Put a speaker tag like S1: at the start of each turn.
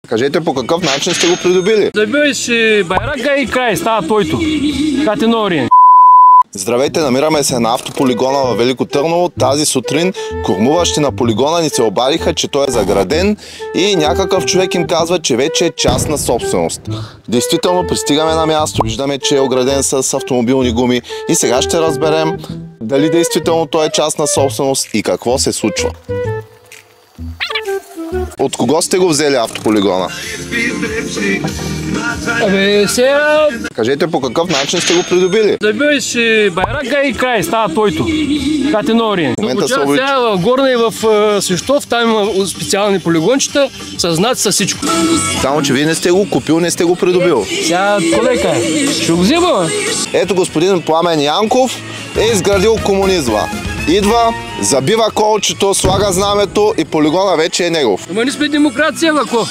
S1: Кажете по какъв начин сте го придобили?
S2: Забиваш байрака и край, става твоето. Категория.
S1: Здравейте, намираме се на автополигона във Велико Търново. Тази сутрин кормуващи на полигона ни се обадиха, че той е заграден и някакъв човек им казва, че вече е частна собственост. Действително пристигаме на място, виждаме, че е ограден с автомобилни гуми и сега ще разберем дали действително той е частна собственост и какво се случва. От кого сте го взели автополигона?
S2: Сега
S1: Кажете по какъв начин сте го придобили?
S2: забиваш байрака и край, става твоето. Категория. Сега в Горна и в Свищов, там има специални полигончета, с знаци, с всичко.
S1: Само, че вие не сте го купил, не сте го придобил.
S2: Сега колека, ще го взима.
S1: Ето господин Пламен Янков е изградил комунизма. Идва, забива колчето, слага знамето и полигона вече е негов.
S2: Ама не сме демокрация, вако.